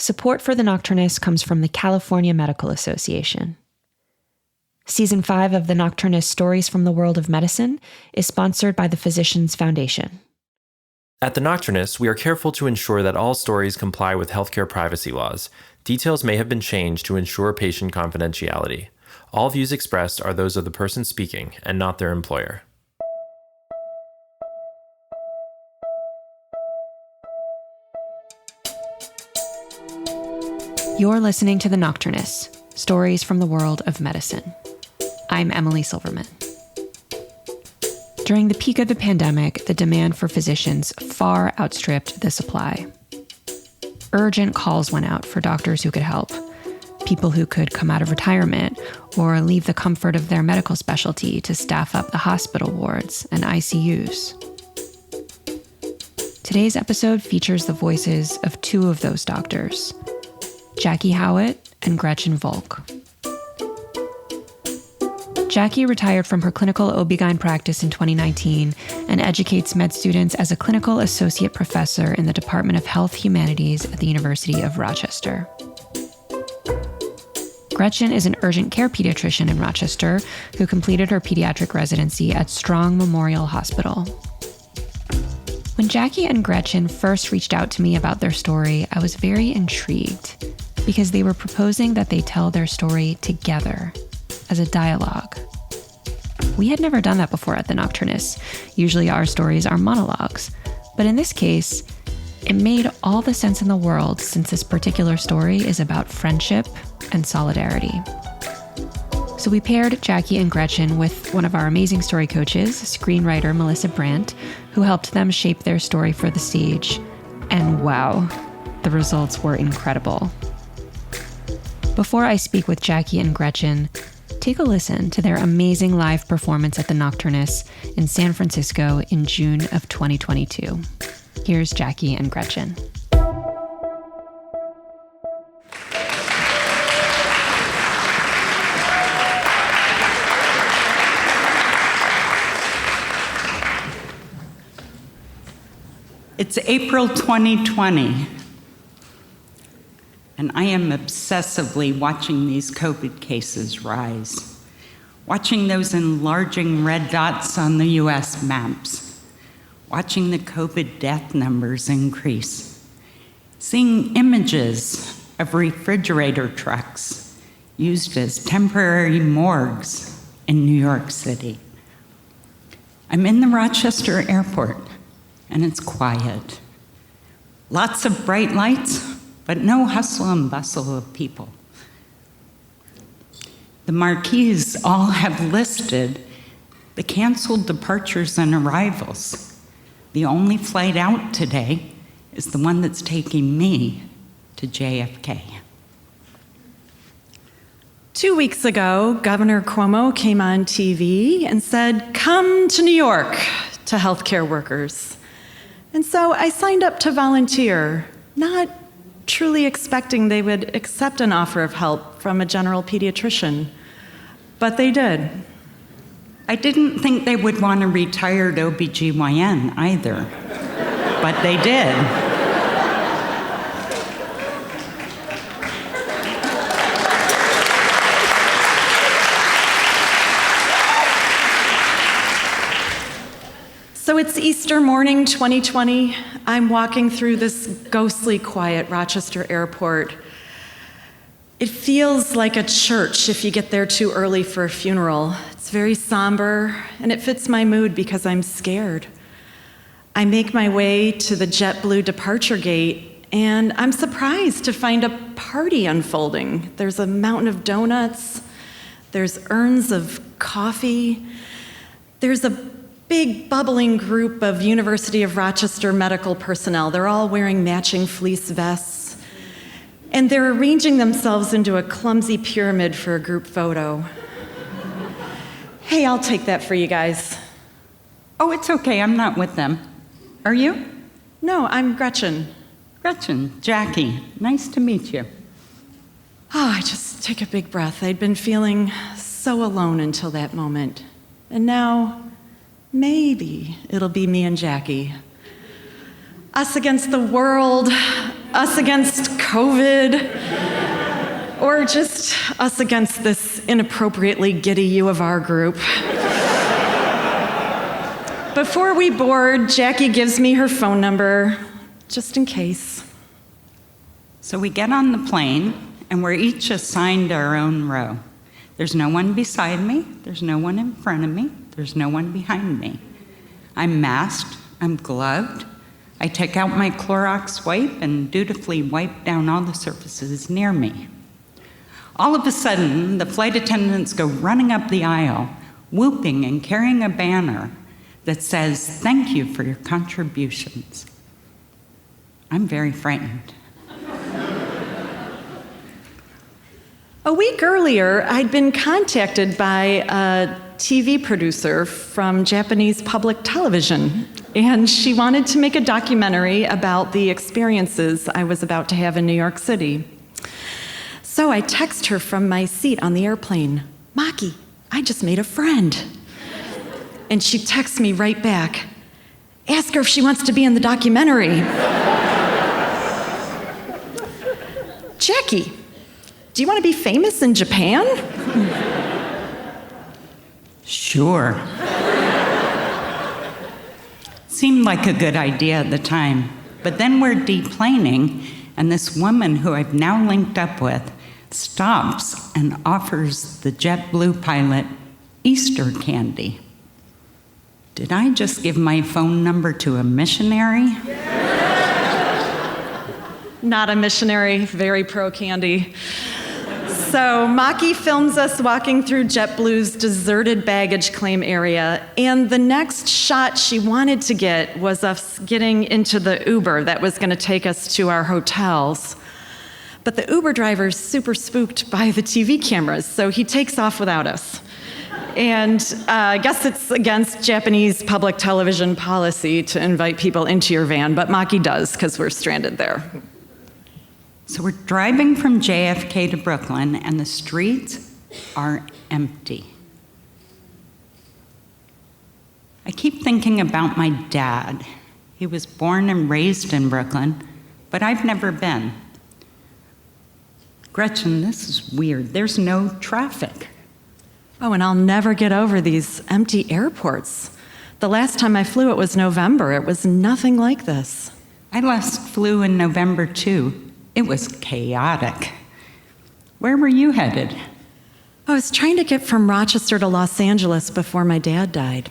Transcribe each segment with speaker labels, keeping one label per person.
Speaker 1: Support for the Nocturnists comes from the California Medical Association. Season 5 of the Nocturnist Stories from the World of Medicine is sponsored by the Physicians Foundation.
Speaker 2: At the Nocturnists, we are careful to ensure that all stories comply with healthcare privacy laws. Details may have been changed to ensure patient confidentiality. All views expressed are those of the person speaking and not their employer.
Speaker 1: You're listening to The Nocturnists, Stories from the World of Medicine. I'm Emily Silverman. During the peak of the pandemic, the demand for physicians far outstripped the supply. Urgent calls went out for doctors who could help, people who could come out of retirement or leave the comfort of their medical specialty to staff up the hospital wards and ICUs. Today's episode features the voices of two of those doctors, Jackie Howitt and Gretchen Volk. Jackie retired from her clinical OB-GYN practice in 2019 and educates med students as a clinical associate professor in the Department of Health Humanities at the University of Rochester. Gretchen is an urgent care pediatrician in Rochester who completed her pediatric residency at Strong Memorial Hospital. When Jackie and Gretchen first reached out to me about their story, I was very intrigued because they were proposing that they tell their story together as a dialogue. We had never done that before at the Nocturnists. Usually our stories are monologues, but in this case, it made all the sense in the world since this particular story is about friendship and solidarity. So we paired Jackie and Gretchen with one of our amazing story coaches, screenwriter Melissa Brandt, who helped them shape their story for the stage. And wow, the results were incredible. Before I speak with Jackie and Gretchen, take a listen to their amazing live performance at the Nocturnists in San Francisco in June of 2022. Here's Jackie and Gretchen.
Speaker 3: It's April 2020. And I am obsessively watching these COVID cases rise, watching those enlarging red dots on the US maps, watching the COVID death numbers increase, seeing images of refrigerator trucks used as temporary morgues in New York City. I'm in the Rochester airport, and it's quiet. Lots of bright lights, but no hustle and bustle of people. The marquees all have listed the canceled departures and arrivals. The only flight out today is the one that's taking me to JFK.
Speaker 4: 2 weeks ago, Governor Cuomo came on TV and said, "Come to New York to healthcare workers." And so I signed up to volunteer, not truly expecting they would accept an offer of help from a general pediatrician, but they did.
Speaker 3: I didn't think they would want a retired OB-GYN either, but they did.
Speaker 4: So it's Easter morning 2020. I'm walking through this ghostly quiet Rochester airport. It feels like a church if you get there too early for a funeral. It's very somber, and it fits my mood because I'm scared. I make my way to the JetBlue departure gate, and I'm surprised to find a party unfolding. There's a mountain of donuts. There's urns of coffee. There's a big bubbling group of University of Rochester medical personnel. They're all wearing matching fleece vests, and they're arranging themselves into a clumsy pyramid for a group photo. Hey, I'll take that for you guys.
Speaker 3: Oh, it's okay, I'm not with them. Are you?
Speaker 4: No, I'm Gretchen.
Speaker 3: Gretchen, Jackie, nice to meet you.
Speaker 4: Oh, I just take a big breath. I'd been feeling so alone until that moment. And now, maybe it'll be me and Jackie. Us against the world, us against COVID, or just us against this inappropriately giddy U of R group. Before we board, Jackie gives me her phone number, just in case.
Speaker 3: So we get on the plane, and we're each assigned our own row. There's no one beside me, there's no one in front of me, there's no one behind me. I'm masked, I'm gloved. I take out my Clorox wipe and dutifully wipe down all the surfaces near me. All of a sudden, the flight attendants go running up the aisle, whooping and carrying a banner that says, "Thank you for your contributions." I'm very frightened.
Speaker 4: A week earlier, I'd been contacted by a TV producer from Japanese public television, and she wanted to make a documentary about the experiences I was about to have in New York City. So I text her from my seat on the airplane, "Maki, I just made a friend." And she texts me right back, "Ask her if she wants to be in the documentary." "Jackie, do you want to be famous in Japan?"
Speaker 3: Sure. Seemed like a good idea at the time, but then we're deplaning, and this woman who I've now linked up with stops and offers the JetBlue pilot Easter candy. Did I just give my phone number to a missionary?
Speaker 4: Not a missionary, very pro-candy. So Maki films us walking through JetBlue's deserted baggage claim area, and the next shot she wanted to get was us getting into the Uber that was going to take us to our hotels. But the Uber driver's super spooked by the TV cameras, so he takes off without us. And I guess it's against Japanese public television policy to invite people into your van, but Maki does because we're stranded there.
Speaker 3: So we're driving from JFK to Brooklyn, and the streets are empty. I keep thinking about my dad. He was born and raised in Brooklyn, but I've never been. Gretchen, this is weird. There's no traffic.
Speaker 4: Oh, and I'll never get over these empty airports. The last time I flew, it was November. It was nothing like this.
Speaker 3: I last flew in November, too. It was chaotic. Where were you headed?
Speaker 4: I was trying to get from Rochester to Los Angeles before my dad died.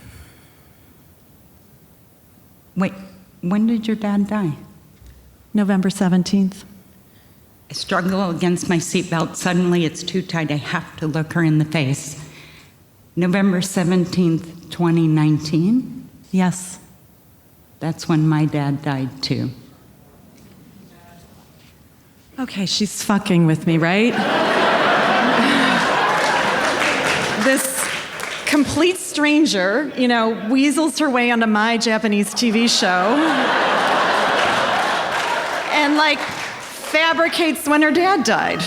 Speaker 3: Wait, when did your dad die?
Speaker 4: November 17th.
Speaker 3: I struggle against my seatbelt. Suddenly it's too tight. I have to look her in the face. November 17th, 2019?
Speaker 4: Yes.
Speaker 3: That's when my dad died, too.
Speaker 4: Okay, she's fucking with me, right? This complete stranger, weasels her way onto my Japanese TV show and, fabricates when her dad died.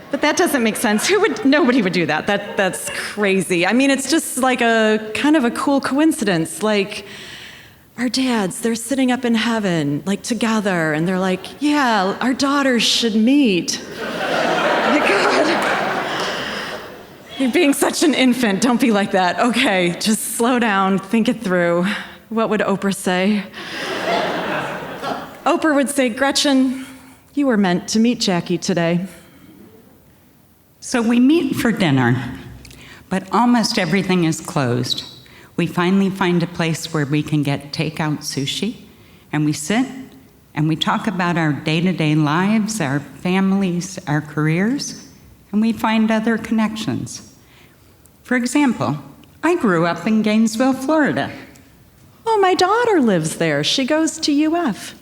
Speaker 4: But that doesn't make sense. Nobody would do that. That's crazy. I mean, it's just like a kind of a cool coincidence. Our dads, they're sitting up in heaven, together, and they're like, yeah, our daughters should meet. My God. You're being such an infant. Don't be like that. Okay, just slow down, think it through. What would Oprah say? Oprah would say, Gretchen, you were meant to meet Jackie today.
Speaker 3: So we meet for dinner, but almost everything is closed. We finally find a place where we can get takeout sushi, and we sit and we talk about our day-to-day lives, our families, our careers, and we find other connections. For example, I grew up in Gainesville, Florida.
Speaker 4: Oh, my daughter lives there. She goes to UF.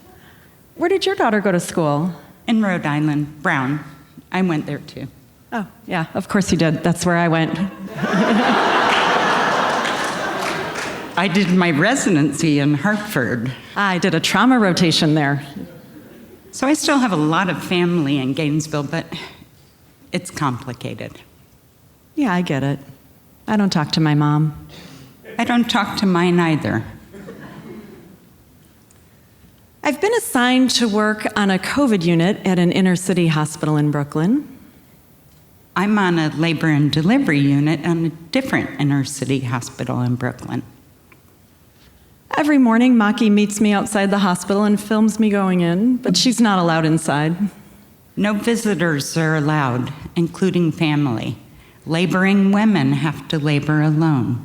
Speaker 4: Where did your daughter go to school?
Speaker 3: In Rhode Island, Brown. I went there too.
Speaker 4: Oh, yeah, of course you did. That's where I went.
Speaker 3: I did my residency in Hartford.
Speaker 4: I did a trauma rotation there.
Speaker 3: So I still have a lot of family in Gainesville, but it's complicated.
Speaker 4: Yeah, I get it. I don't talk to my mom.
Speaker 3: I don't talk to mine either.
Speaker 4: I've been assigned to work on a COVID unit at an inner city hospital in Brooklyn.
Speaker 3: I'm on a labor and delivery unit on a different inner city hospital in Brooklyn.
Speaker 4: Every morning, Maki meets me outside the hospital and films me going in, but she's not allowed inside.
Speaker 3: No visitors are allowed, including family. Laboring women have to labor alone.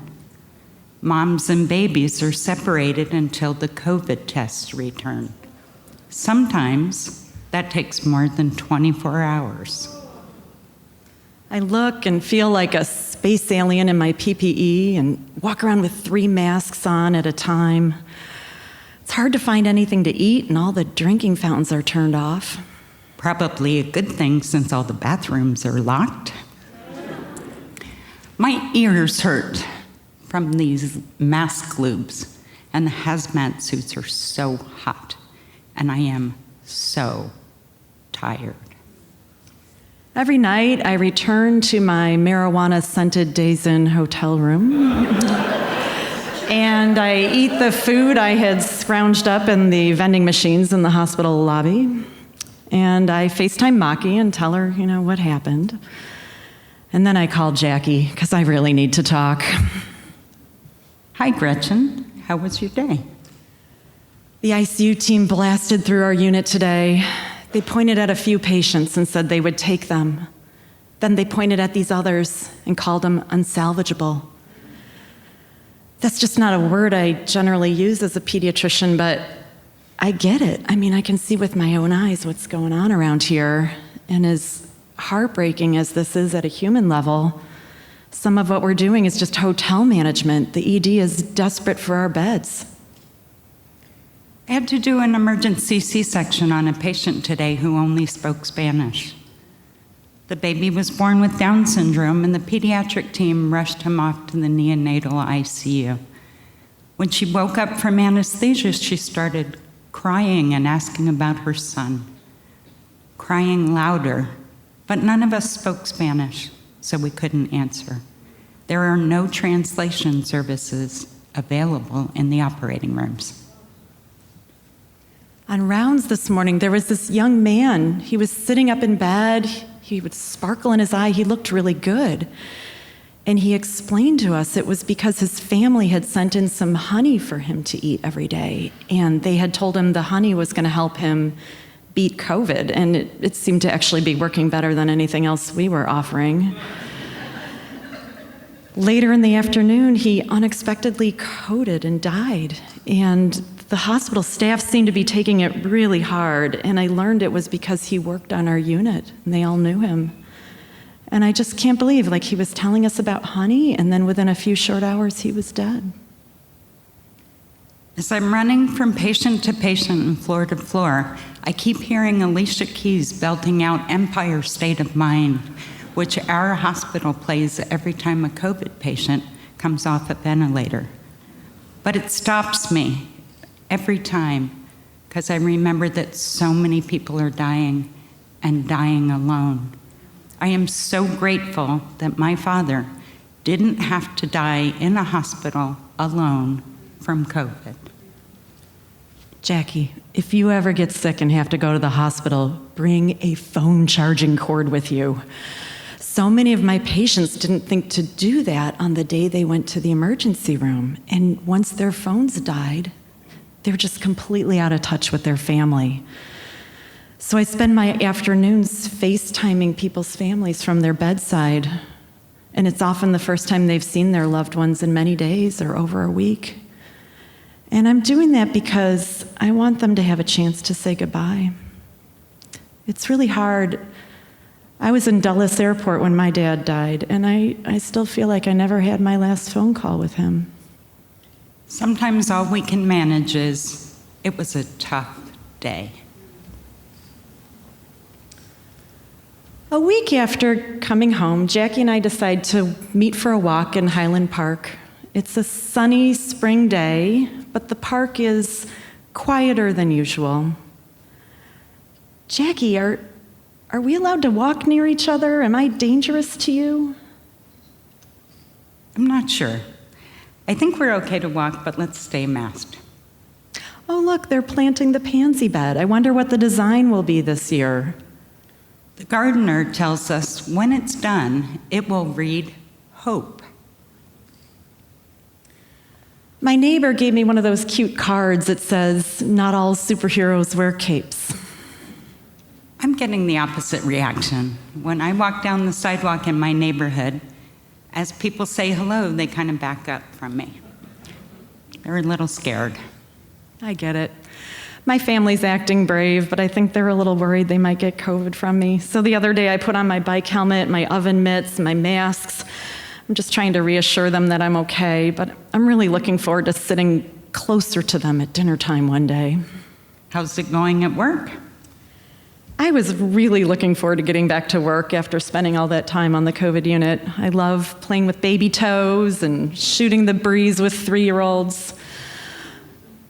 Speaker 3: Moms and babies are separated until the COVID tests return. Sometimes that takes more than 24 hours.
Speaker 4: I look and feel like a space alien in my PPE and walk around with 3 masks on at a time. It's hard to find anything to eat and all the drinking fountains are turned off.
Speaker 3: Probably a good thing since all the bathrooms are locked. My ears hurt from these mask loops, and the hazmat suits are so hot, and I am so tired.
Speaker 4: Every night, I return to my marijuana-scented Days Inn hotel room, and I eat the food I had scrounged up in the vending machines in the hospital lobby, and I FaceTime Maki and tell her, what happened. And then I call Jackie, because I really need to talk.
Speaker 3: Hi, Gretchen. How was your day?
Speaker 4: The ICU team blasted through our unit today. They pointed at a few patients and said they would take them. Then they pointed at these others and called them unsalvageable. That's just not a word I generally use as a pediatrician, but I get it. I can see with my own eyes what's going on around here. And as heartbreaking as this is at a human level, some of what we're doing is just hotel management. The ED is desperate for our beds.
Speaker 3: I had to do an emergency C-section on a patient today who only spoke Spanish. The baby was born with Down syndrome, and the pediatric team rushed him off to the neonatal ICU. When she woke up from anesthesia, she started crying and asking about her son, crying louder, but none of us spoke Spanish, so we couldn't answer. There are no translation services available in the operating rooms.
Speaker 4: On rounds this morning, there was this young man. He was sitting up in bed. He would sparkle in his eye. He looked really good. And he explained to us it was because his family had sent in some honey for him to eat every day. And they had told him the honey was going to help him beat COVID. And it seemed to actually be working better than anything else we were offering. Later in the afternoon, he unexpectedly coded and died. And the hospital staff seemed to be taking it really hard, and I learned it was because he worked on our unit, and they all knew him. And I just can't believe, he was telling us about honey, and then within a few short hours, he was dead.
Speaker 3: As I'm running from patient to patient and floor to floor, I keep hearing Alicia Keys belting out Empire State of Mind, which our hospital plays every time a COVID patient comes off a ventilator. But it stops me every time, because I remember that so many people are dying and dying alone. I am so grateful that my father didn't have to die in a hospital alone from COVID.
Speaker 4: Jackie, if you ever get sick and have to go to the hospital, bring a phone charging cord with you. So many of my patients didn't think to do that on the day they went to the emergency room. And once their phones died, they were just completely out of touch with their family. So I spend my afternoons FaceTiming people's families from their bedside. And it's often the first time they've seen their loved ones in many days or over a week. And I'm doing that because I want them to have a chance to say goodbye. It's really hard. I was in Dulles Airport when my dad died, and I still feel like I never had my last phone call with him.
Speaker 3: Sometimes all we can manage is, it was a tough day.
Speaker 4: A week after coming home, Jackie and I decide to meet for a walk in Highland Park. It's a sunny spring day, but the park is quieter than usual. Jackie, are we allowed to walk near each other? Am I dangerous to you?
Speaker 3: I'm not sure. I think we're okay to walk, but let's stay masked.
Speaker 4: Oh, look, they're planting the pansy bed. I wonder what the design will be this year.
Speaker 3: The gardener tells us when it's done, it will read hope.
Speaker 4: My neighbor gave me one of those cute cards that says, "Not all superheroes wear capes."
Speaker 3: I'm getting the opposite reaction. When I walk down the sidewalk in my neighborhood, as people say hello, they kind of back up from me. They're a little scared.
Speaker 4: I get it. My family's acting brave, but I think they're a little worried they might get COVID from me. So the other day I put on my bike helmet, my oven mitts, my masks. I'm just trying to reassure them that I'm okay, but I'm really looking forward to sitting closer to them at dinner time one day.
Speaker 3: How's it going at work?
Speaker 4: I was really looking forward to getting back to work after spending all that time on the COVID unit. I love playing with baby toes and shooting the breeze with 3-year-olds.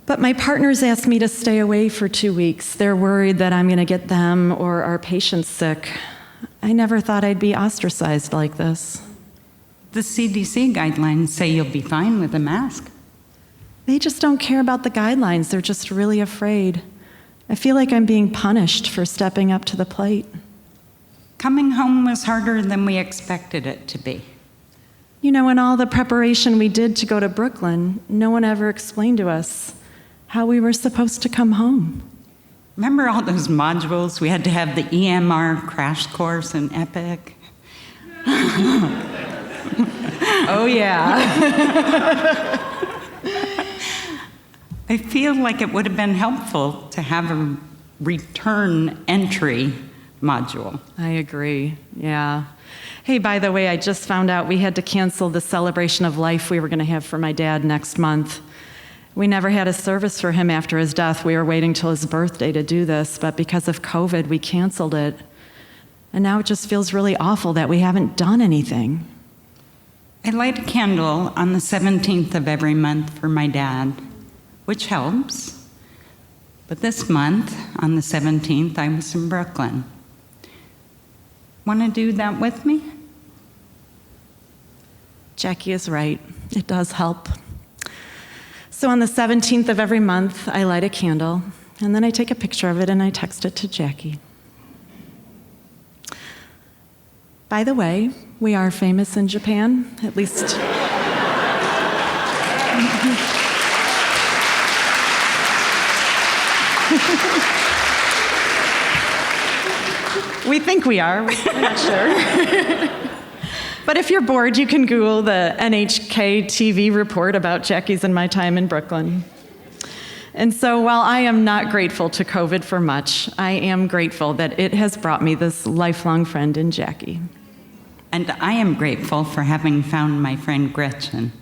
Speaker 4: But my partners asked me to stay away for 2 weeks. They're worried that I'm going to get them or our patients sick. I never thought I'd be ostracized like this.
Speaker 3: The CDC guidelines say you'll be fine with a mask.
Speaker 4: They just don't care about the guidelines. They're just really afraid. I feel like I'm being punished for stepping up to the plate.
Speaker 3: Coming home was harder than we expected it to be.
Speaker 4: You know, in all the preparation we did to go to Brooklyn, no one ever explained to us how we were supposed to come home.
Speaker 3: Remember all those modules? We had to have the EMR crash course in EPIC.
Speaker 4: Oh, yeah.
Speaker 3: I feel like it would have been helpful to have a return entry module.
Speaker 4: I agree, yeah. Hey, by the way, I just found out we had to cancel the celebration of life we were going to have for my dad next month. We never had a service for him after his death. We were waiting till his birthday to do this, but because of COVID, we canceled it. And now it just feels really awful that we haven't done anything.
Speaker 3: I light a candle on the 17th of every month for my dad, which helps. But this month, on the 17th, I was in Brooklyn. Want to do that with me?
Speaker 4: Jackie is right. It does help. So on the 17th of every month, I light a candle, and then I take a picture of it and I text it to Jackie. By the way, we are famous in Japan, at least. We think we are. We're not sure. But if you're bored, you can Google the NHK TV report about Jackie's and my time in Brooklyn. And so while I am not grateful to COVID for much, I am grateful that it has brought me this lifelong friend in Jackie.
Speaker 3: And I am grateful for having found my friend Gretchen.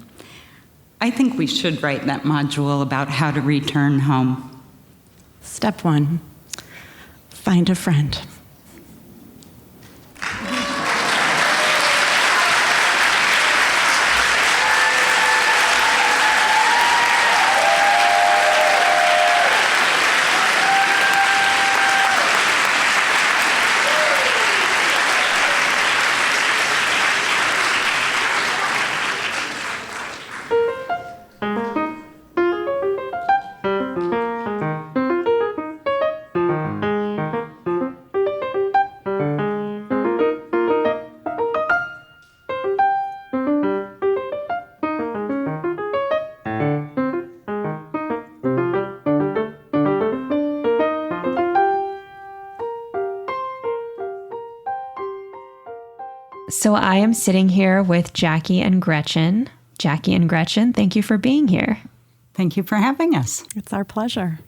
Speaker 3: I think we should write that module about how to return home.
Speaker 4: Step 1, find a friend.
Speaker 1: So I am sitting here with Jackie and Gretchen. Jackie and Gretchen, thank you for being here.
Speaker 3: Thank you for having us.
Speaker 4: It's our pleasure.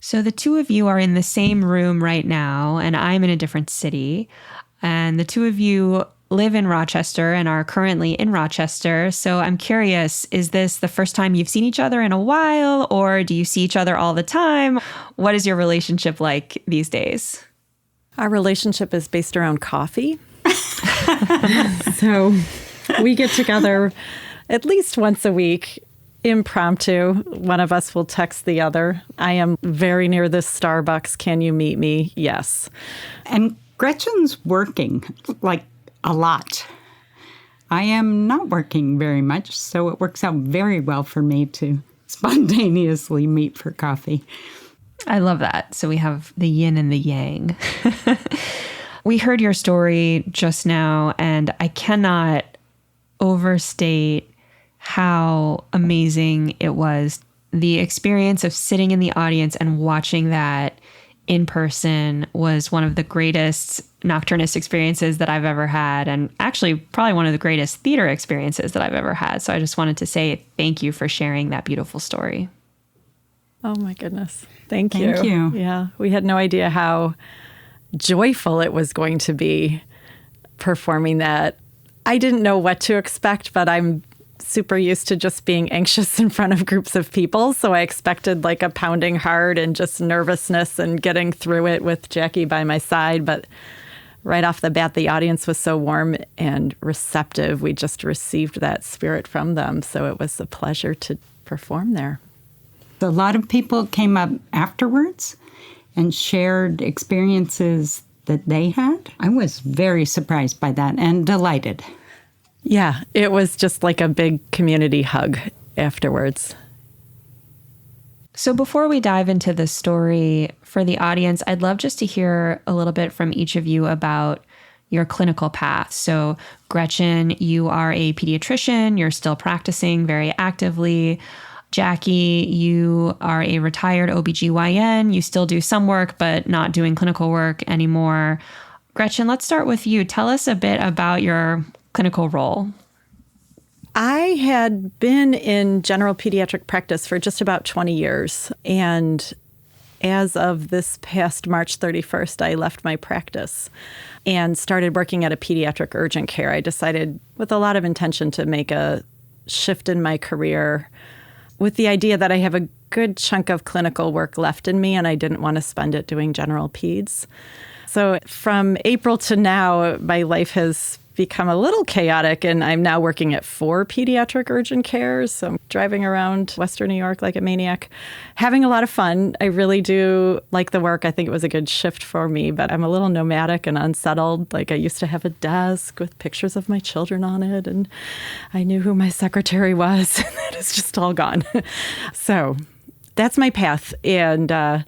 Speaker 1: So the two of you are in the same room right now, and I'm in a different city. And the two of you live in Rochester and are currently in Rochester. So I'm curious, is this the first time you've seen each other in a while, or do you see each other all the time? What is your relationship like these days?
Speaker 4: Our relationship is based around coffee. So we get together at least once a week, impromptu. One of us will text the other. I am very near this Starbucks. Can you meet me? Yes.
Speaker 3: And Gretchen's working, like, a lot. I am not working very much, so it works out very well for me to spontaneously meet for coffee.
Speaker 1: I love that. So we have the yin and the yang. We heard your story just now, and I cannot overstate how amazing it was. The experience of sitting in the audience and watching that in person was one of the greatest Nocturnist experiences that I've ever had, and actually probably one of the greatest theater experiences that I've ever had. So I just wanted to say thank you for sharing that beautiful story.
Speaker 4: Oh my goodness. Thank you.
Speaker 3: Thank you.
Speaker 4: Yeah, we had no idea how joyful it was going to be performing that. I didn't know what to expect, but I'm super used to just being anxious in front of groups of people. So I expected like a pounding heart and just nervousness and getting through it with Jackie by my side. But right off the bat, the audience was so warm and receptive. We just received that spirit from them. So it was a pleasure to perform there.
Speaker 3: A lot of people came up afterwards and shared experiences that they had. I was very surprised by that and delighted.
Speaker 4: Yeah, it was just like a big community hug afterwards.
Speaker 1: So before we dive into the story for the audience, I'd love just to hear a little bit from each of you about your clinical path. So Gretchen, you are a pediatrician. You're still practicing very actively. Jackie, you are a retired OBGYN. You still do some work, but not doing clinical work anymore. Gretchen, let's start with you. Tell us a bit about your clinical role.
Speaker 4: I had been in general pediatric practice for just about 20 years. And as of this past March 31st, I left my practice and started working at a pediatric urgent care. I decided with a lot of intention to make a shift in my career with the idea that I have a good chunk of clinical work left in me and I didn't want to spend it doing general peds. So from April to now, my life has become a little chaotic, and I'm now working at 4 pediatric urgent cares. So I'm driving around Western New York like a maniac, having a lot of fun. I really do like the work. I think it was a good shift for me, but I'm a little nomadic and unsettled. Like I used to have a desk with pictures of my children on it, and I knew who my secretary was, and that is just all gone. So that's my path, and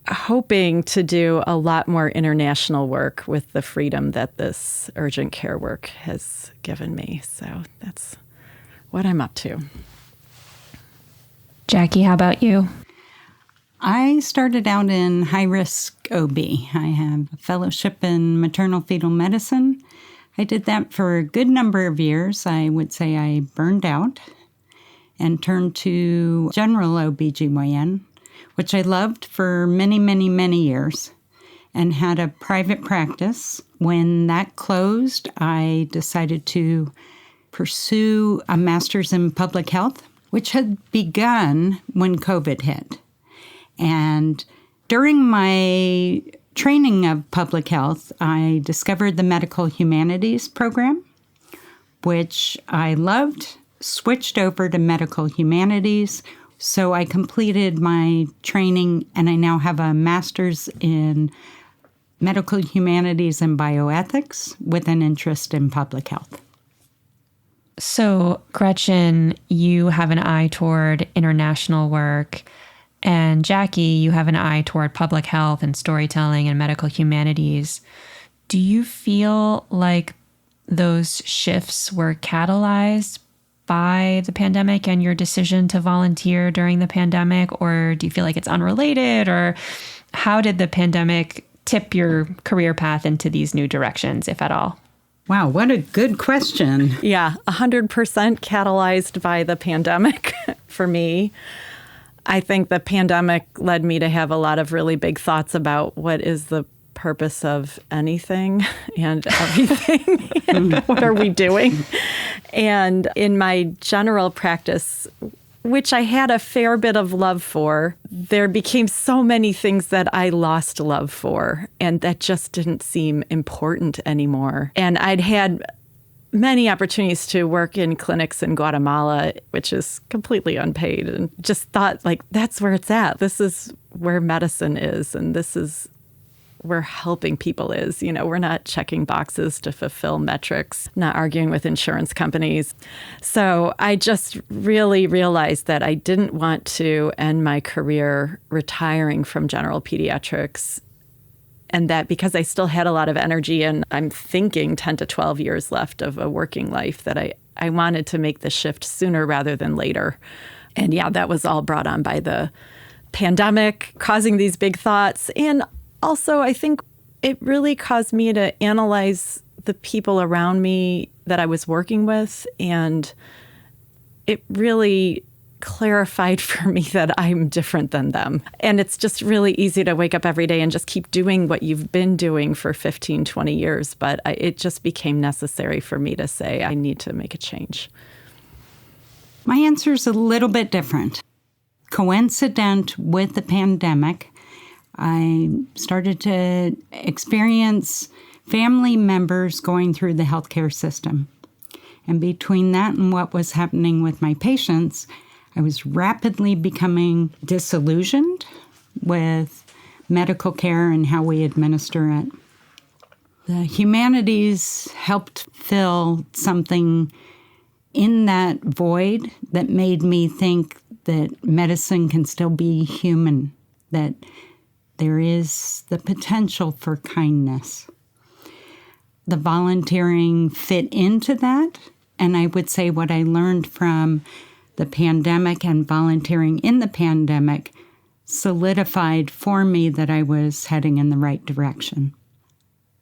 Speaker 4: hoping to do a lot more international work with the freedom that this urgent care work has given me. So that's what I'm up to.
Speaker 1: Jackie, how about you?
Speaker 3: I started out in high-risk OB. I have a fellowship in maternal fetal medicine. I did that for a good number of years. I would say I burned out and turned to general OBGYN, which I loved for many, many, many years, and had a private practice. When that closed, I decided to pursue a master's in public health, which had begun when COVID hit. And during my training of public health, I discovered the medical humanities program, which I loved, switched over to medical humanities. So I completed my training, and I now have a master's in medical humanities and bioethics with an interest in public health.
Speaker 1: So, Gretchen, you have an eye toward international work, and Jackie, you have an eye toward public health and storytelling and medical humanities. Do you feel like those shifts were catalyzed by the pandemic and your decision to volunteer during the pandemic, or do you feel like it's unrelated, or how did the pandemic tip your career path into these new directions, if at all?
Speaker 3: Wow, what a good question.
Speaker 4: Yeah, 100% catalyzed by the pandemic for me. I think the pandemic led me to have a lot of really big thoughts about what is the purpose of anything and everything and what are we doing? And in my general practice, which I had a fair bit of love for, there became so many things that I lost love for, and that just didn't seem important anymore. And I'd had many opportunities to work in clinics in Guatemala, which is completely unpaid, and just thought, like, that's where it's at. This is where medicine is, and this is we're helping people is. We're not checking boxes to fulfill metrics, not arguing with insurance companies. So I just really realized that I didn't want to end my career retiring from general pediatrics. And that because I still had a lot of energy and I'm thinking 10 to 12 years left of a working life, that I wanted to make the shift sooner rather than later. And yeah, that was all brought on by the pandemic, causing these big thoughts. And also, I think it really caused me to analyze the people around me that I was working with. And it really clarified for me that I'm different than them. And it's just really easy to wake up every day and just keep doing what you've been doing for 15, 20 years. But it just became necessary for me to say, I need to make a change.
Speaker 3: My answer is a little bit different. Coincident with the pandemic, I started to experience family members going through the healthcare system. And between that and what was happening with my patients, I was rapidly becoming disillusioned with medical care and how we administer it. The humanities helped fill something in that void that made me think that medicine can still be human, that there is the potential for kindness. The volunteering fit into that, and I would say what I learned from the pandemic and volunteering in the pandemic solidified for me that I was heading in the right direction.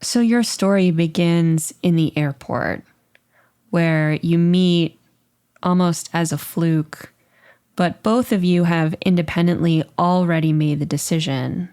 Speaker 1: So your story begins in the airport, where you meet almost as a fluke, but both of you have independently already made the decision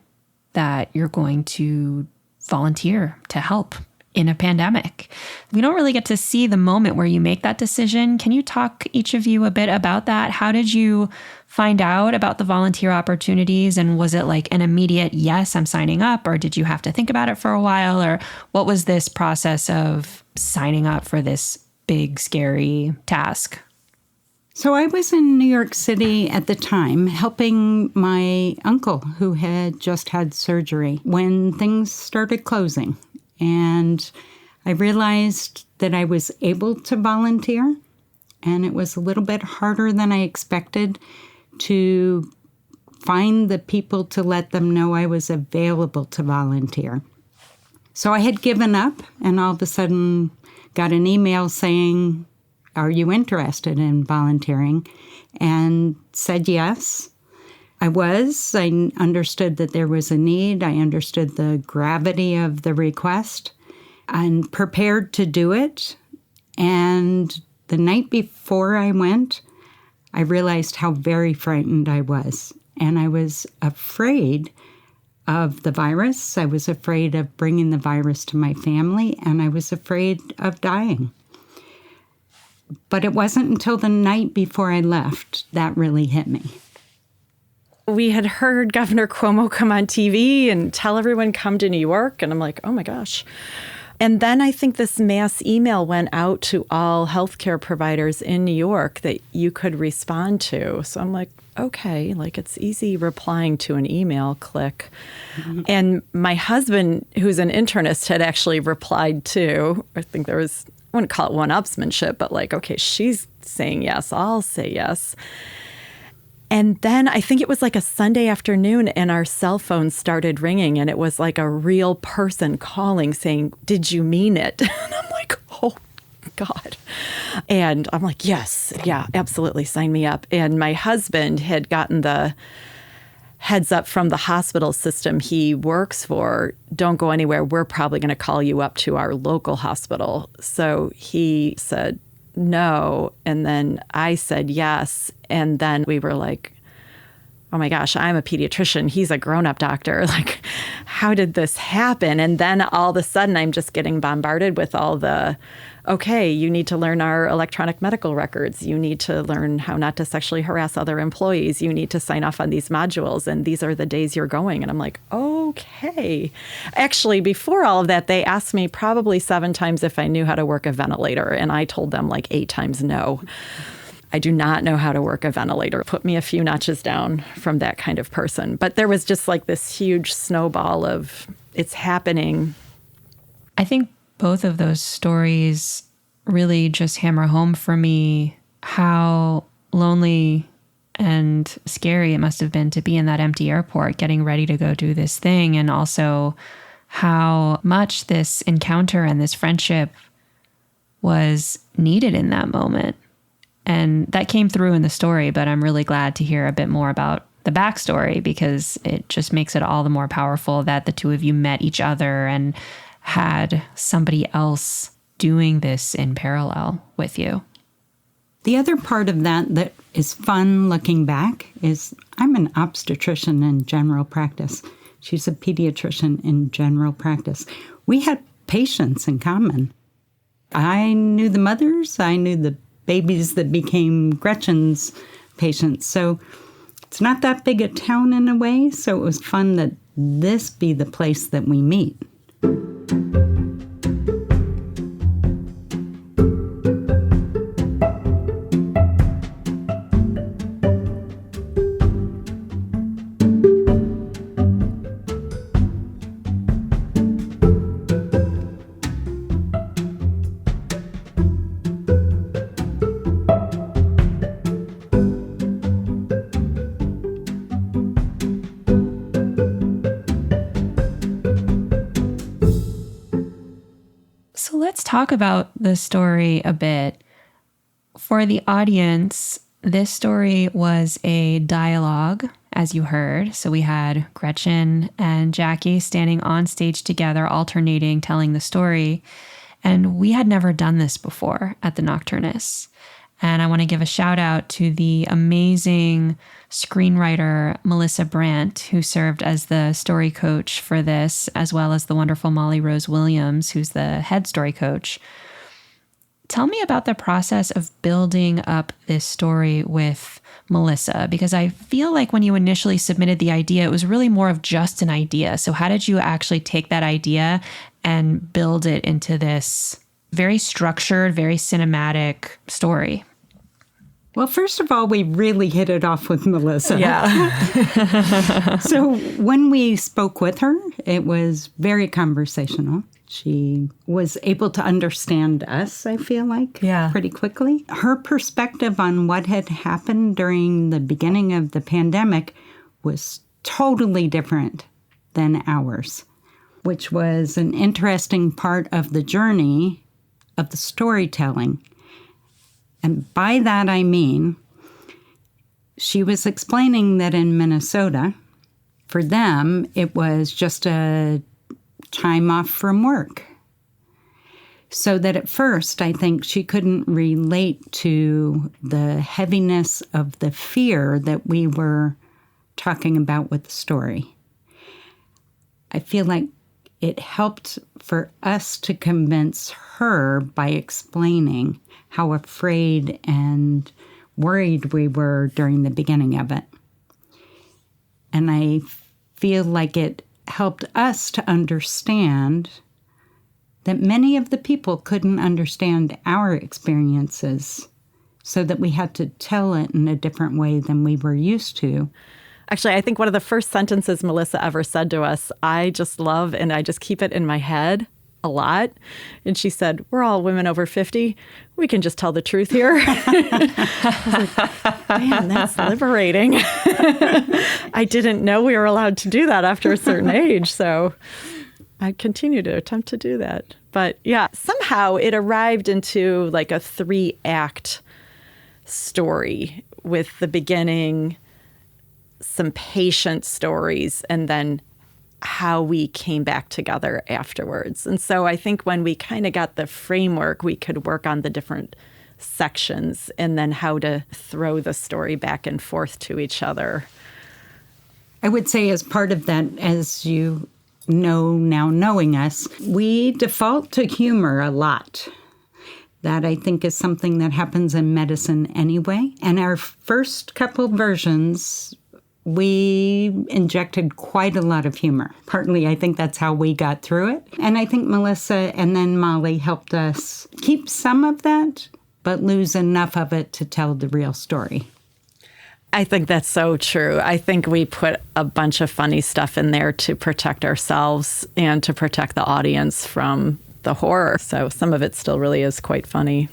Speaker 1: that you're going to volunteer to help in a pandemic. We don't really get to see the moment where you make that decision. Can you talk, each of you, a bit about that? How did you find out about the volunteer opportunities? And was it like an immediate, yes, I'm signing up? Or did you have to think about it for a while? Or what was this process of signing up for this big, scary task?
Speaker 3: So I was in New York City at the time helping my uncle who had just had surgery when things started closing. And I realized that I was able to volunteer, and it was a little bit harder than I expected to find the people to let them know I was available to volunteer. So I had given up, and all of a sudden got an email saying, "Are you interested in volunteering?" And said yes. I was. I understood that there was a need. I understood the gravity of the request and prepared to do it. And the night before I went, I realized how very frightened I was. And I was afraid of the virus. I was afraid of bringing the virus to my family, and I was afraid of dying. But it wasn't until the night before I left that really hit me.
Speaker 4: We had heard Governor Cuomo come on TV and tell everyone come to New York. And I'm like, oh my gosh. And then I think this mass email went out to all healthcare providers in New York that you could respond to. So I'm like, okay, like it's easy replying to an email, click. Mm-hmm. And my husband, who's an internist, had actually replied too. I think there was, I wouldn't call it one-upsmanship, but like, okay, she's saying yes, I'll say yes. And then I think it was like a Sunday afternoon and our cell phones started ringing and it was like a real person calling saying, "Did you mean it?" And I'm like, oh, God. And I'm like, yes, yeah, absolutely, sign me up. And my husband had gotten the heads up from the hospital system he works for, "Don't go anywhere. We're probably going to call you up to our local hospital." So he said no. And then I said yes. And then we were like, oh my gosh, I'm a pediatrician. He's a grown-up doctor. Like, how did this happen? And then all of a sudden I'm just getting bombarded with all the, okay, you need to learn our electronic medical records. You need to learn how not to sexually harass other employees. You need to sign off on these modules. And these are the days you're going. And I'm like, okay. Actually, before all of that, they asked me probably 7 times if I knew how to work a ventilator. And I told them like 8 times no. I do not know how to work a ventilator. Put me a few notches down from that kind of person. But there was just like this huge snowball of it's happening.
Speaker 1: I think both of those stories really just hammer home for me how lonely and scary it must have been to be in that empty airport getting ready to go do this thing, and also how much this encounter and this friendship was needed in that moment. And that came through in the story, but I'm really glad to hear a bit more about the backstory, because it just makes it all the more powerful that the two of you met each other and had somebody else doing this in parallel with you.
Speaker 3: The other part of that is fun looking back is I'm an obstetrician in general practice. She's a pediatrician in general practice. We had patients in common. I knew the mothers. I knew the babies that became Gretchen's patients. So it's not that big a town in a way. So it was fun that this be the place that we meet.
Speaker 1: Talk about the story a bit. For the audience, this story was a dialogue, as you heard. So we had Gretchen and Jackie standing on stage together, alternating, telling the story. And we had never done this before at the Nocturnists. And I want to give a shout out to the amazing screenwriter, Melissa Brandt, who served as the story coach for this, as well as the wonderful Molly Rose Williams, who's the head story coach. Tell me about the process of building up this story with Melissa, because I feel like when you initially submitted the idea, it was really more of just an idea. So how did you actually take that idea and build it into this very structured, very cinematic story?
Speaker 3: Well, first of all, we really hit it off with Melissa.
Speaker 4: Yeah.
Speaker 3: So when we spoke with her, it was very conversational. She was able to understand us, I feel like, pretty quickly. Her perspective on what had happened during the beginning of the pandemic was totally different than ours, which was an interesting part of the journey of the storytelling. And by that I mean, she was explaining that in Minnesota, for them, it was just a time off from work. So that at first, I think she couldn't relate to the heaviness of the fear that we were talking about with the story. I feel like it helped for us to convince her by explaining how afraid and worried we were during the beginning of it. And I feel like it helped us to understand that many of the people couldn't understand our experiences, so that we had to tell it in a different way than we were used to.
Speaker 4: Actually, I think one of the first sentences Melissa ever said to us, I just love, and I just keep it in my head a lot. And she said, we're all women over 50. We can just tell the truth here. I was like, man, that's liberating. I didn't know we were allowed to do that after a certain age. So I continue to attempt to do that. But yeah, somehow it arrived into like a 3-act story with the beginning, some patient stories, and then how we came back together afterwards. And so I think when we kind of got the framework, we could work on the different sections and then how to throw the story back and forth to each other.
Speaker 3: I would say as part of that, as you know now knowing us, we default to humor a lot. That I think is something that happens in medicine anyway. And our first couple versions, we injected quite a lot of humor. Partly, I think that's how we got through it. And I think Melissa and then Molly helped us keep some of that, but lose enough of it to tell the real story.
Speaker 4: I think that's so true. I think we put a bunch of funny stuff in there to protect ourselves and to protect the audience from the horror. So some of it still really is quite funny.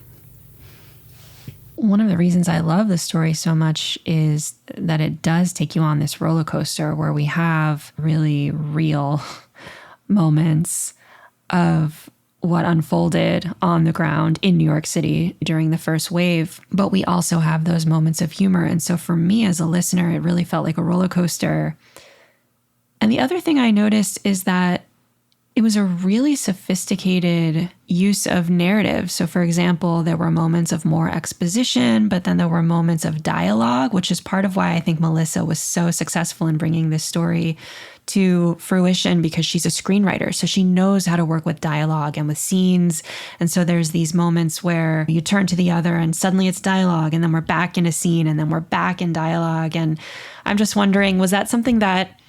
Speaker 1: One of the reasons I love the story so much is that it does take you on this roller coaster where we have really real moments of what unfolded on the ground in New York City during the first wave, but we also have those moments of humor. And so for me as a listener, it really felt like a roller coaster. And the other thing I noticed is that it was a really sophisticated use of narrative. So for example, there were moments of more exposition, but then there were moments of dialogue, which is part of why I think Melissa was so successful in bringing this story to fruition, because she's a screenwriter. So she knows how to work with dialogue and with scenes. And so there's these moments where you turn to the other and suddenly it's dialogue, and then we're back in a scene, and then we're back in dialogue. And I'm just wondering, was that something that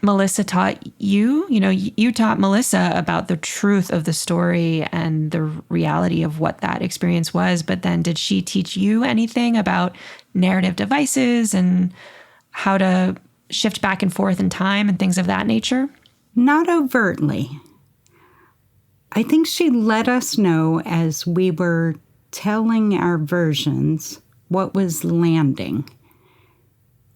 Speaker 1: Melissa taught you? You know, you taught Melissa about the truth of the story and the reality of what that experience was. But then did she teach you anything about narrative devices and how to shift back and forth in time and things of that nature?
Speaker 3: Not overtly. I think she let us know as we were telling our versions what was landing.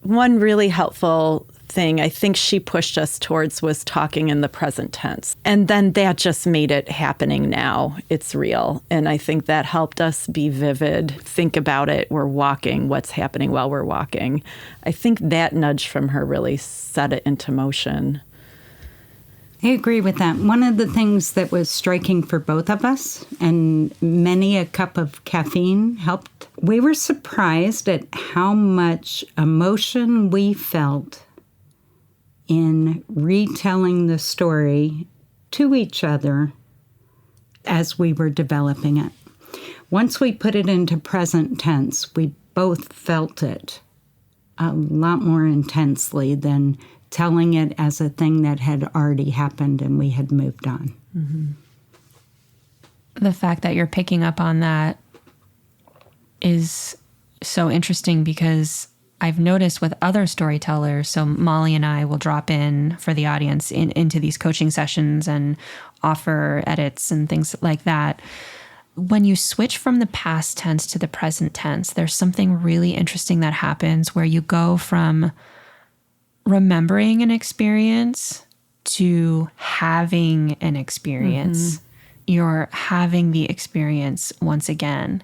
Speaker 4: One really helpful thing I think she pushed us towards was talking in the present tense. And then that just made it happening now. It's real. And I think that helped us be vivid, think about it. We're walking, what's happening while we're walking. I think that nudge from her really set it into motion.
Speaker 3: I agree with that. One of the things that was striking for both of us, and many a cup of caffeine helped, we were surprised at how much emotion we felt in retelling the story to each other as we were developing it. Once we put it into present tense, we both felt it a lot more intensely than telling it as a thing that had already happened and we had moved on.
Speaker 1: Mm-hmm. The fact that you're picking up on that is so interesting, because I've noticed with other storytellers, so Molly and I will drop in for the audience into these coaching sessions and offer edits and things like that. When you switch from the past tense to the present tense, there's something really interesting that happens where you go from remembering an experience to having an experience. Mm-hmm. You're having the experience once again,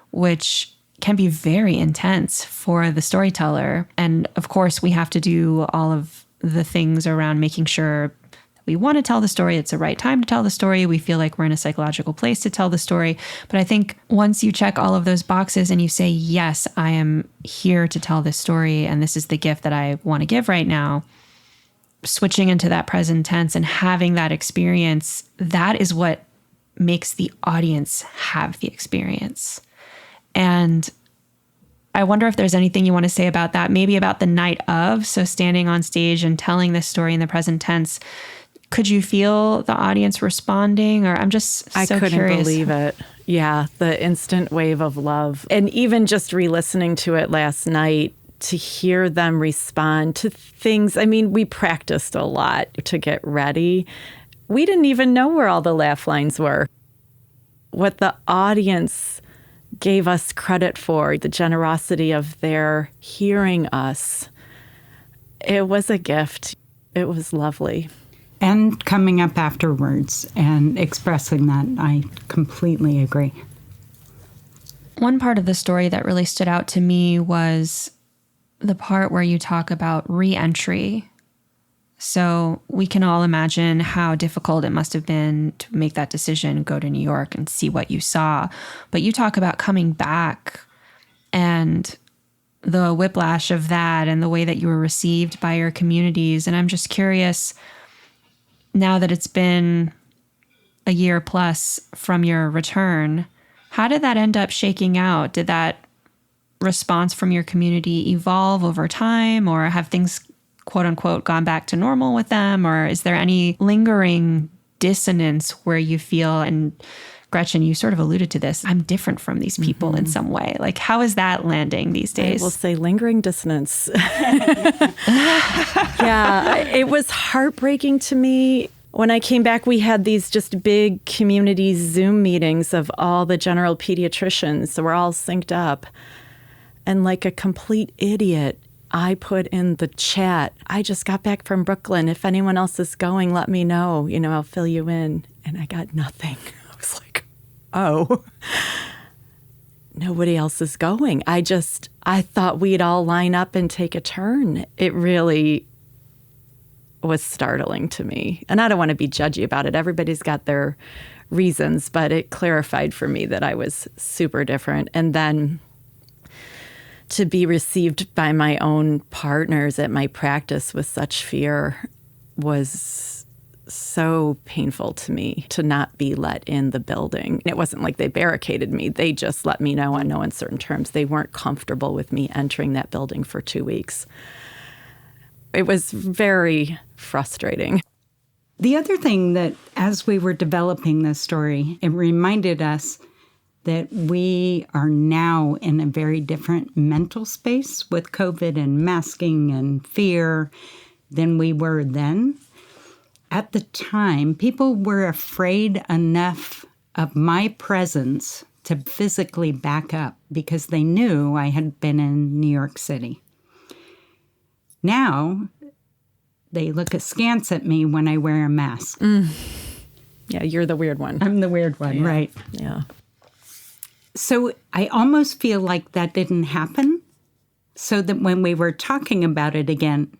Speaker 1: which can be very intense for the storyteller. And of course, we have to do all of the things around making sure that we want to tell the story. It's the right time to tell the story. We feel like we're in a psychological place to tell the story. But I think once you check all of those boxes and you say, yes, I am here to tell this story, and this is the gift that I want to give right now, switching into that present tense and having that experience, that is what makes the audience have the experience. And I wonder if there's anything you want to say about that, maybe about the night of, so standing on stage and telling this story in the present tense. Could you feel the audience responding? Or I'm just so
Speaker 4: I couldn't
Speaker 1: curious.
Speaker 4: believe it. Yeah, the instant wave of love. And even just re-listening to it last night, to hear them respond to things. I mean, we practiced a lot to get ready. We didn't even know where all the laugh lines were. What the audience gave us credit for, the generosity of their hearing us. It was a gift. It was lovely.
Speaker 3: And coming up afterwards and expressing that, I completely agree.
Speaker 1: One part of the story that really stood out to me was the part where you talk about re-entry. So we can all imagine how difficult it must have been to make that decision, go to New York and see what you saw. But you talk about coming back and the whiplash of that and the way that you were received by your communities. And I'm just curious, now that it's been a year plus from your return, how did that end up shaking out? Did that response from your community evolve over time, or have things quote unquote gone back to normal with them? Or is there any lingering dissonance where you feel, and Gretchen, you sort of alluded to this. I'm different from these people in some way. Like, how is that landing these days?
Speaker 4: I will say lingering dissonance. Yeah, it was heartbreaking to me. When I came back, we had these just big community Zoom meetings of all the general pediatricians. So we're all synced up. And like a complete idiot, I put in the chat, I just got back from Brooklyn. If anyone else is going, let me know. I'll fill you in. And I got nothing. I was like, oh, nobody else is going. I thought we'd all line up and take a turn. It really was startling to me. And I don't want to be judgy about it. Everybody's got their reasons, but it clarified for me that I was super different. And then to be received by my own partners at my practice with such fear was so painful to me, to not be let in the building. It wasn't like they barricaded me. They just let me know on no uncertain terms. They weren't comfortable with me entering that building for 2 weeks. It was very frustrating.
Speaker 3: The other thing that, as we were developing this story, it reminded us that we are now in a very different mental space with COVID and masking and fear than we were then. At the time, people were afraid enough of my presence to physically back up because they knew I had been in New York City. Now, they look askance at me when I wear a mask.
Speaker 4: Yeah, you're the weird one.
Speaker 3: I'm the weird one, right?
Speaker 4: Yeah.
Speaker 3: So I almost feel like that didn't happen, so that when we were talking about it again,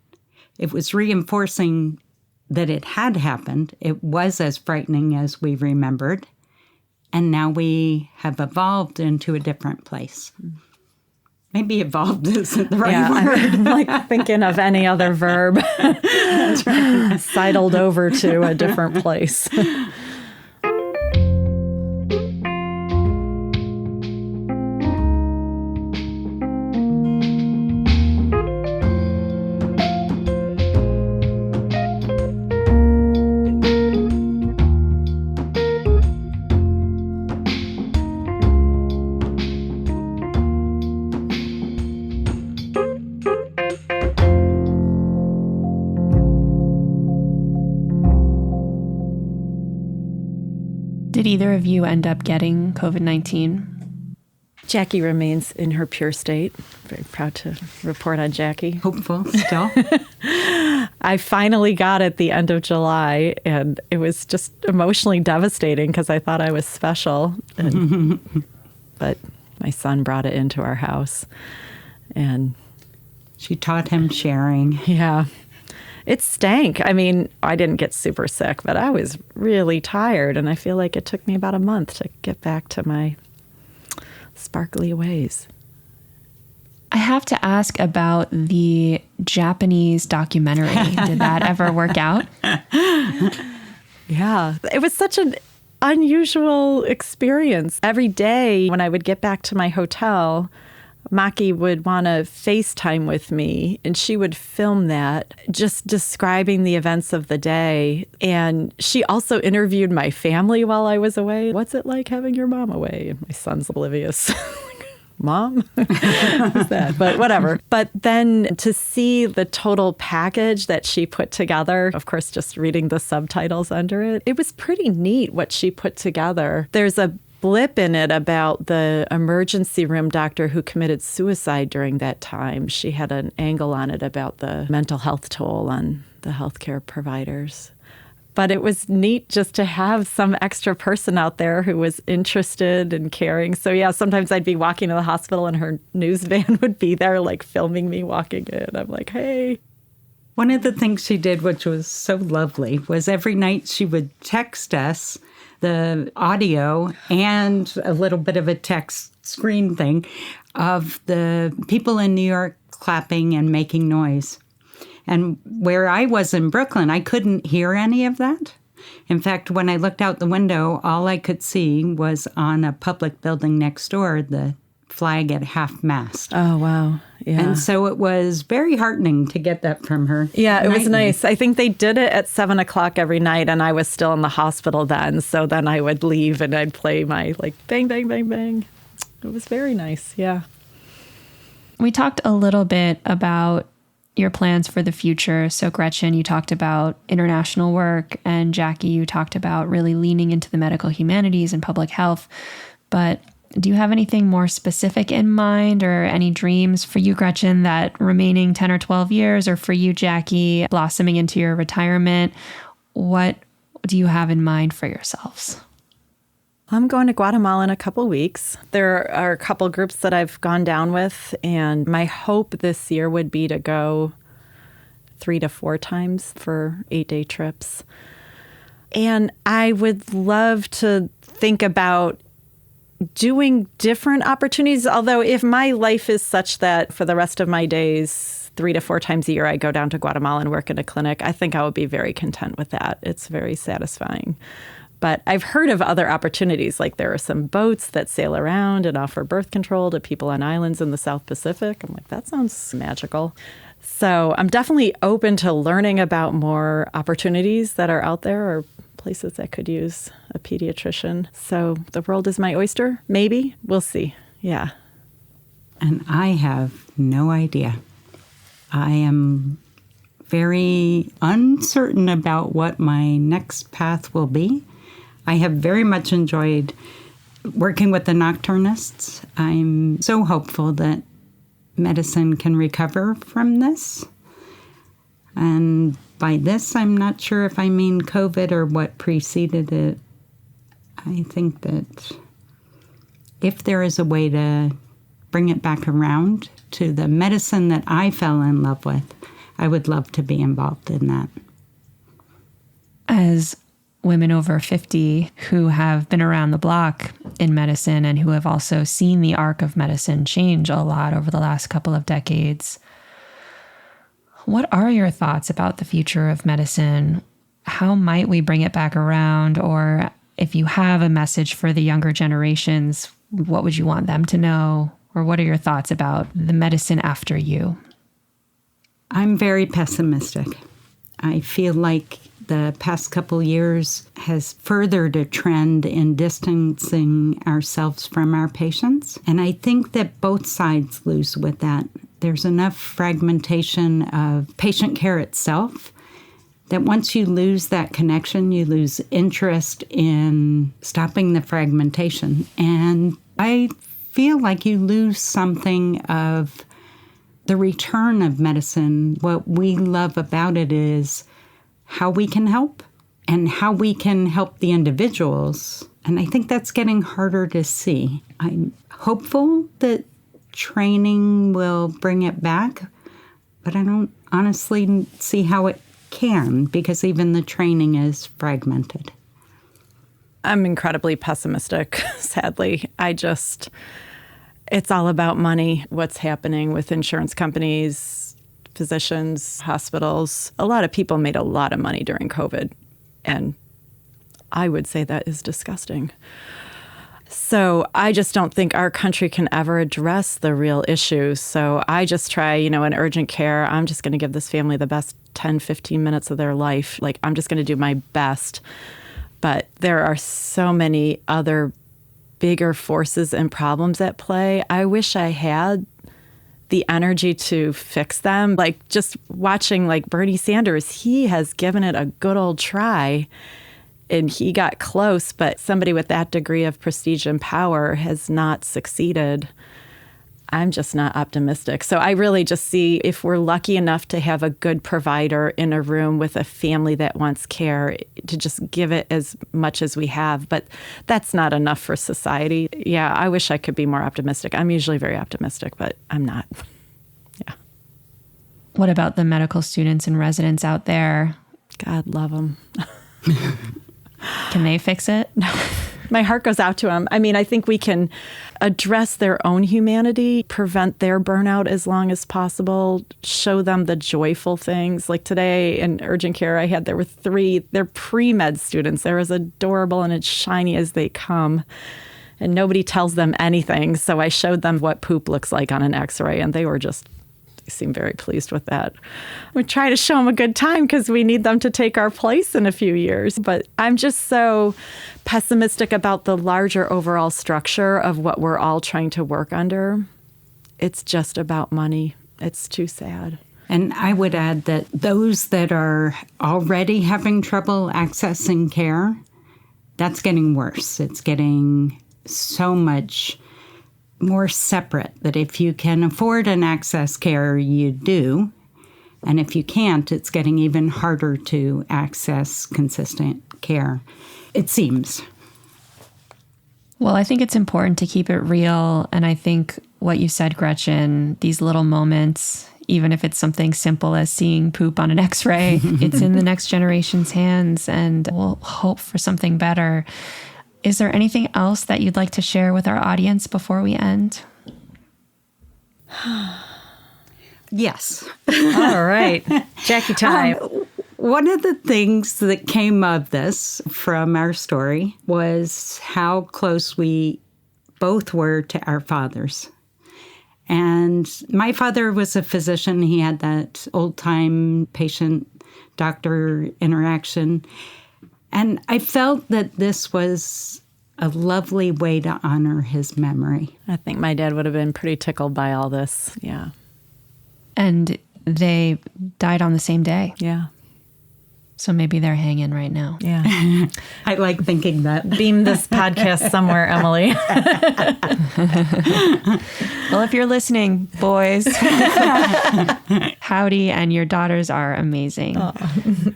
Speaker 3: it was reinforcing that it had happened. It was as frightening as we remembered, and now we have evolved into a different place. Maybe evolved isn't the right word.
Speaker 4: I'm like thinking of any other verb. Sidled over to a different place.
Speaker 1: Did either of you end up getting COVID-19?
Speaker 4: Jackie remains in her pure state. Very proud to report on Jackie.
Speaker 3: Hopeful still.
Speaker 4: I finally got it the end of July, and it was just emotionally devastating because I thought I was special. But my son brought it into our house, and
Speaker 3: She taught him sharing.
Speaker 4: yeah, it stank. I mean, I didn't get super sick, but I was really tired, and I feel like it took me about a month to get back to my sparkly ways.
Speaker 1: I have to ask about the Japanese documentary. Did that ever work out?
Speaker 4: Yeah, it was such an unusual experience. Every day when I would get back to my hotel, Maki would want to FaceTime with me, and she would film that, just describing the events of the day. And she also interviewed my family while I was away. What's it like having your mom away? And my son's oblivious. Mom? Who's that? But whatever. But then to see the total package that she put together, of course, just reading the subtitles under it, it was pretty neat what she put together. There's a blip in it about the emergency room doctor who committed suicide during that time. She had an angle on it about the mental health toll on the healthcare providers. But it was neat just to have some extra person out there who was interested and caring. So yeah, sometimes I'd be walking to the hospital and her news van would be there, like filming me walking in. I'm like, hey.
Speaker 3: One of the things she did, which was so lovely, was every night she would text us the audio and a little bit of a text screen thing of the people in New York clapping and making noise. And where I was in Brooklyn, I couldn't hear any of that. In fact, when I looked out the window, all I could see was on a public building next door, the flag at half-mast.
Speaker 4: Oh, wow. Yeah.
Speaker 5: And so it was very heartening to get that from her.
Speaker 4: Yeah, it was
Speaker 5: nightly.
Speaker 4: nice. I think they did it at 7 o'clock every night, and I was still in the hospital then. So then I would leave and I'd play my bang, bang, bang, bang. It was very nice. Yeah.
Speaker 1: We talked a little bit about your plans for the future. So Gretchen, you talked about international work, and Jackie, you talked about really leaning into the medical humanities and public health. But do you have anything more specific in mind, or any dreams for you, Gretchen, that remaining 10 or 12 years, or for you, Jackie, blossoming into your retirement? What do you have in mind for yourselves?
Speaker 4: I'm going to Guatemala in a couple weeks. There are a couple groups that I've gone down with, and my hope this year would be to go 3 to 4 times for 8-day trips. And I would love to think about doing different opportunities, although if my life is such that for the rest of my days, 3 to 4 times a year, I go down to Guatemala and work in a clinic, I think I would be very content with that. It's very satisfying. But I've heard of other opportunities, like there are some boats that sail around and offer birth control to people on islands in the South Pacific. I'm like, that sounds magical. So I'm definitely open to learning about more opportunities that are out there, or places that could use a pediatrician. So the world is my oyster, maybe. We'll see. Yeah.
Speaker 5: And I have no idea. I am very uncertain about what my next path will be. I have very much enjoyed working with the Nocturnists. I'm so hopeful that medicine can recover from this. And by this, I'm not sure if I mean COVID or what preceded it. I think that if there is a way to bring it back around to the medicine that I fell in love with, I would love to be involved in that.
Speaker 1: As women over 50 who have been around the block in medicine and who have also seen the arc of medicine change a lot over the last couple of decades, what are your thoughts about the future of medicine? How might we bring it back around? Or if you have a message for the younger generations, what would you want them to know? Or what are your thoughts about the medicine after you?
Speaker 5: I'm very pessimistic. I feel like the past couple years has furthered a trend in distancing ourselves from our patients. And I think that both sides lose with that. There's enough fragmentation of patient care itself that once you lose that connection, you lose interest in stopping the fragmentation. And I feel like you lose something of the return of medicine. What we love about it is how we can help and how we can help the individuals. And I think that's getting harder to see. I'm hopeful that training will bring it back, but I don't honestly see how it can, because even the training is fragmented.
Speaker 4: I'm incredibly pessimistic, sadly. It's all about money, what's happening with insurance companies, physicians, hospitals. A lot of people made a lot of money during COVID, and I would say that is disgusting. So I just don't think our country can ever address the real issues. So I just try, in urgent care, I'm just going to give this family the best 10, 15 minutes of their life. Like, I'm just going to do my best. But there are so many other bigger forces and problems at play. I wish I had the energy to fix them. Like, just watching Bernie Sanders, he has given it a good old try and he got close, but somebody with that degree of prestige and power has not succeeded. I'm just not optimistic. So I really just see, if we're lucky enough to have a good provider in a room with a family that wants care, to just give it as much as we have. But that's not enough for society. Yeah, I wish I could be more optimistic. I'm usually very optimistic, but I'm not. Yeah.
Speaker 1: What about the medical students and residents out there?
Speaker 4: God love them.
Speaker 1: Can they fix it?
Speaker 4: No. My heart goes out to them. I mean, I think we can address their own humanity, prevent their burnout as long as possible, show them the joyful things. Like today in urgent care, there were 3, they're pre-med students. They're as adorable and as shiny as they come. And nobody tells them anything. So I showed them what poop looks like on an x-ray, and they were just They seem very pleased with that. We try to show them a good time because we need them to take our place in a few years. But I'm just so pessimistic about the larger overall structure of what we're all trying to work under. It's just about money. It's too sad.
Speaker 5: And I would add that those that are already having trouble accessing care, that's getting worse. It's getting so much more separate that if you can afford and access care, you do. And if you can't, it's getting even harder to access consistent care, it seems.
Speaker 1: Well, I think it's important to keep it real. And I think what you said, Gretchen, these little moments, even if it's something simple as seeing poop on an X-ray, it's in the next generation's hands, and we'll hope for something better. Is there anything else that you'd like to share with our audience before we end?
Speaker 5: Yes.
Speaker 4: All right. Jackie time.
Speaker 5: One of the things that came of this from our story was how close we both were to our fathers. And my father was a physician. He had that old-time patient-doctor interaction. And I felt that this was a lovely way to honor his memory.
Speaker 4: I think my dad would have been pretty tickled by all this. Yeah.
Speaker 1: And they died on the same day.
Speaker 4: Yeah.
Speaker 1: So maybe they're hanging right now.
Speaker 4: Yeah.
Speaker 5: I like thinking that.
Speaker 4: Beam this podcast somewhere, Emily.
Speaker 1: Well, if you're listening, boys, howdy, and your daughters are amazing.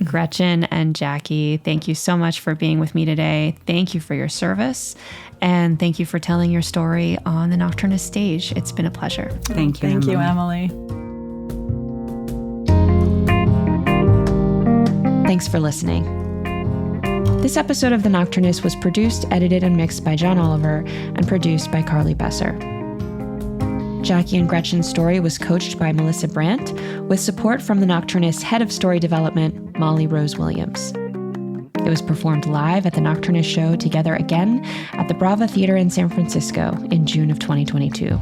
Speaker 1: Gretchen and Jackie, thank you so much for being with me today. Thank you for your service. And thank you for telling your story on the Nocturnist stage. It's been a pleasure.
Speaker 5: Thank you,
Speaker 4: Thank
Speaker 5: Emily.
Speaker 4: you, Emily.
Speaker 1: Thanks for listening. This episode of The Nocturnist was produced, edited, and mixed by John Oliver and produced by Carly Besser. Jackie and Gretchen's story was coached by Melissa Brandt, with support from The Nocturnist's head of story development, Molly Rose Williams. It was performed live at the Nocturnist show Together Again at the Brava Theater in San Francisco in June of 2022.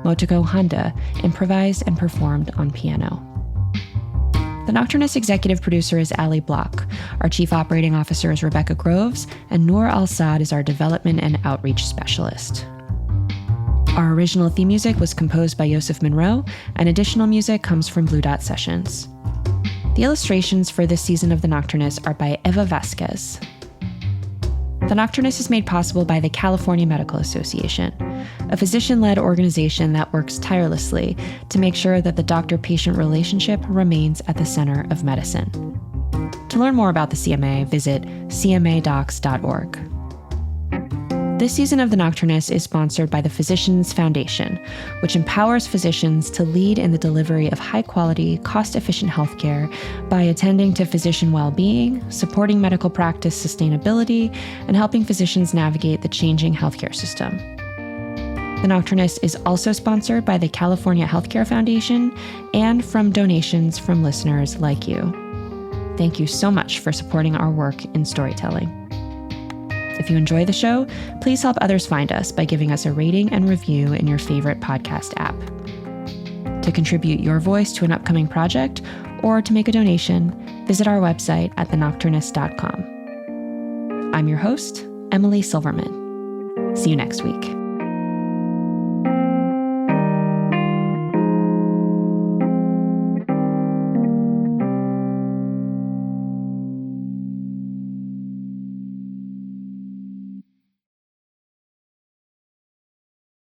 Speaker 1: Motoko Honda improvised and performed on piano. The Nocturnist executive producer is Ali Block. Our chief operating officer is Rebecca Groves, and Noor Al-Saad is our development and outreach specialist. Our original theme music was composed by Yosef Monroe, and additional music comes from Blue Dot Sessions. The illustrations for this season of The Nocturnist are by Eva Vasquez. The Nocturnist is made possible by the California Medical Association, a physician-led organization that works tirelessly to make sure that the doctor-patient relationship remains at the center of medicine. To learn more about the CMA, visit cmadocs.org. This season of The Nocturnist is sponsored by the Physicians Foundation, which empowers physicians to lead in the delivery of high-quality, cost-efficient healthcare by attending to physician well-being, supporting medical practice sustainability, and helping physicians navigate the changing healthcare system. The Nocturnist is also sponsored by the California Healthcare Foundation and from donations from listeners like you. Thank you so much for supporting our work in storytelling. If you enjoy the show, please help others find us by giving us a rating and review in your favorite podcast app. To contribute your voice to an upcoming project or to make a donation, visit our website at thenocturnist.com. I'm your host, Emily Silverman. See you next week.